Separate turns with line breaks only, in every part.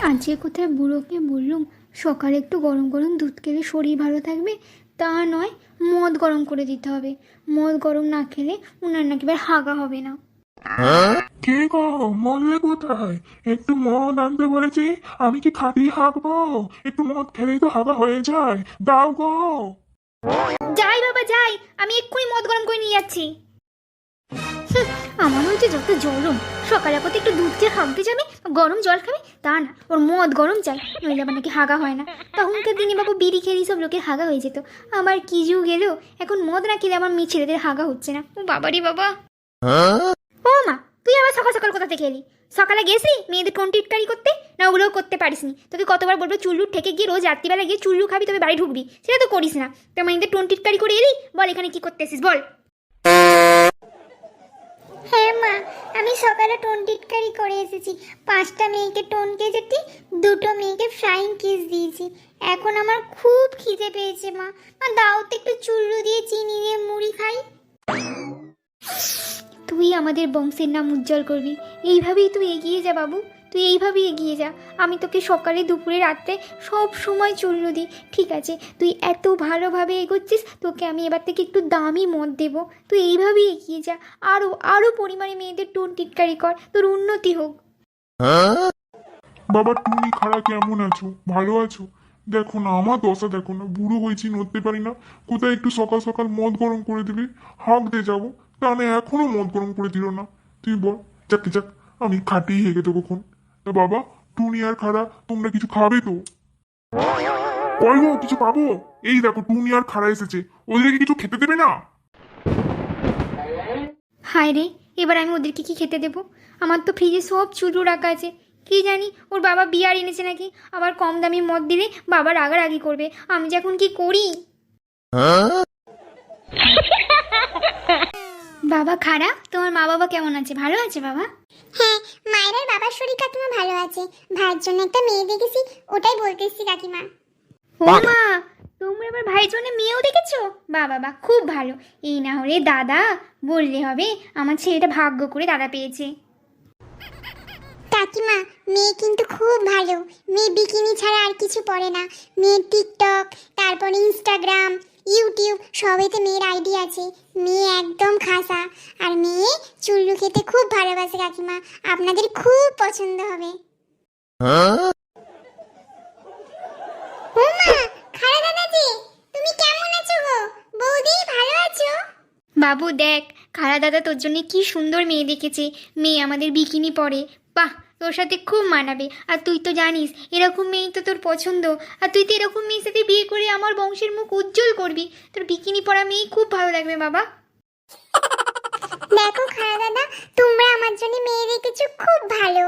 আজকে কোথায় বুড়োকে বললুম সকালে একটু গরম গরম দুধ খেলে শরীর ভালো থাকবে, তা নয় মদ গরম করে দিতে হবে। মদ গরম না খেলে ওনার নাকি এবার হাগা হবে না।
কে গো, মরলে কোথায়? একটু মদ আনতে বলেছি। আমি কি খাটিয়ে হাঁকবো? একটু মদ খেলেই তো হাগা হয়ে যায়। দাও গো।
যাই বাবা যাই, আমি এক্ষুনি মদ গরম করে নিয়ে যাচ্ছি। আমার হচ্ছে যত জ্বরম, সকালে কোথায় একটু দুধ খেয়ে হাঁকতে যাবে, গরম জল খাবে, তা না ওর মদ গরম চাই, নইলে আবার নাকি হাগা হয় না। তখনকার দিনে বাবু বিড়ি খেয়ে সব লোকের হাগা হয়ে যেত, আবার কি যুগ এলো, এখন মদ না খেলে আমার মেয়ে ছেলেদের হাগা হচ্ছে না। ও বাবারি বাবা। ও মা, তুই আবার সকাল সকাল কোথা থেকে এলি? সকালে গেছিলি মেয়েদের টোন টিটকারি করতে, না ওগুলোও করতে পারিসনি? তোকে কতবার বলবো চুল্লু ঠেকে গিয়ে রোজ রাত্রিবেলা গিয়ে চুল্লু খাবি তবে বাড়ি ঢুকবি, সেটা তো করিস না। তো মেয়েদের টোন টিটকারি করে এলি, বল এখানে কি করতে এসিস বল। হ্যাঁ মা, আমি সকালে টোন টিটকারি করে এসেছি। 5টা মেয়েকে টোন কেজেটি, 2টো মেয়েকে ফ্রাইং কিস দিয়েছি। এখন আমার খুব খিদে পেয়েছে মা, দাও তো একটু চুল্লু দিয়ে চিনি দিয়ে মুড়ি খাই। তুই আমাদের বংশের নাম উজ্জ্বল করবি, এইভাবেই তুই এগিয়ে যা বাবু, তুই এইভাবেই এগিয়ে যা। আমি তোকে সকালে দুপুরে রাত্রে সব সময় চুল্লু দিই, ঠিক আছে? তুই এত ভালোভাবে এগোচ্ছিস, তোকে আমি এবার থেকে একটু দামি মদ দেবো। তুই এইভাবেই এগিয়ে যা, আরও আরও পরিমাণে মেয়েদের টোন টিটকারি কর, তোর উন্নতি হোক।
বাবা তুমি খাড়া কেমন আছো? ভালো আছো? দেখো না আমার দশা, দেখো না বুড়ো হয়েছি, নড়তে পারি না। কোথায় একটু সকাল সকাল মদ গরম করে দিবি, হাঁক দিয়ে যাবো, তা না এখনো মদ গরম করে দিল না। তুই বল, যাক যাক, আমি খাটিয়ে হেগে দেবো খন। তা বাবা, টুনি আর খাড়া তোমরা কিছু খাবে তো? কই গো, কিছু পাবো? এই দেখো টুনি আর খাড়া এসেছে, ওদেরকে কিছু খেতে দেবে না?
হায় রে, এবার আমি ওদেরকে কি খেতে দেবো? আমার তো ফ্রিজে সব চুলু রাখা আছে, কি জানি ওর বাবা বিয়ার এনেছে নাকি, আবার কম দামি মদ দিলে বাবা রাগারাগি করবে। আমি যে এখন কি করি? বাবা খারা, তোমার মা বাবা কেমন আছে? ভালো আছে বাবা?
হ্যাঁ, মায়ের আর বাবার শরীর কাকিমা ভালো আছে। ভাইয়ের জন্য একটা মেয়ে দেখেছি, ওটাই বলতেছি কাকিমা।
ও মা, তোমরা আবার ভাইয়ের জন্য মেয়েও দেখেছো? বাবা খুব ভালো। এই না হলে দাদা বললে হবে, আমার ছেলেটা ভাগ্য করে দাদা পেয়েছে।
কাকিমা, মেয়ে কিন্তু খুব ভালো। মেয়ে বিকিনি ছাড়া আর কিছু পরে না। মেয়ে টিকটক, তারপরে ইনস্টাগ্রাম, ইউটিউব সবেতে মেয়ের আইডি আছে। মেয়ে একদম খাসা, আর মেয়ে চুল্লু খেতে খুব ভালোবাসে কাকিমা। আপনাদের খুব পছন্দ হবে। ও মা, খালা দাদাজি, তুমি কেমন আছো গো? বৌদি ভালো আছো?
বাবু দেখ, খালা দাদা তোর জন্য কি সুন্দর মেয়ে দেখেছে। মেয়ে আমাদের বিকিনি পরে, বাহ, তোর সাথে খুব মানাবে। আর তুই তো জানিস এরকম মেয়ে তো তোর পছন্দ, আর তুই তো এরকম মেয়ের সাথে বিয়ে করে আমার বংশের মুখ উজ্জ্বল করবি। তোর বিকিনি পরা মেয়ে খুব ভালো লাগবে বাবা।
দেখো খালা দাদা, তোমরা আমার জন্য মেয়ে রেখেছো খুব ভালো।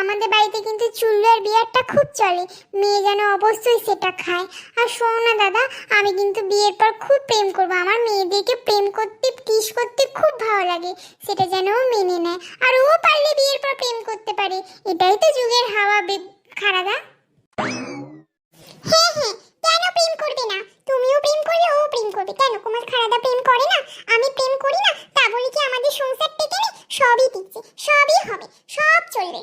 আমাদের বাড়িতে কিন্তু চুল্লু আর বিয়ারটা খুব চলে। মেয়ে যেন অবশ্যই সেটা খায়। আর শোনো না দাদা, আমি কিন্তু বিয়ের পর খুব প্রেম করবো। আমার মেয়েদেরকে প্রেম করতে, কিস করতে খুব ভালো লাগে। সেটা যেন ও মেনে নেয়, আর ও পারলে বিয়ের পর প্রেম করতে পারে। এটাই তো যুগের হাওয়া খালাদা। হ্যাঁ হ্যাঁ, কেন প্রেম করবে না? তুমিও প্রেম করলে ও প্রেম করবে। কেন তোমার খালাদা প্রেম করে না? আমি প্রেম করি না, তা বলি কি আমাদের সংসার টেকে নেই? সবই টিকছে, সবই হবে, সব চলবে।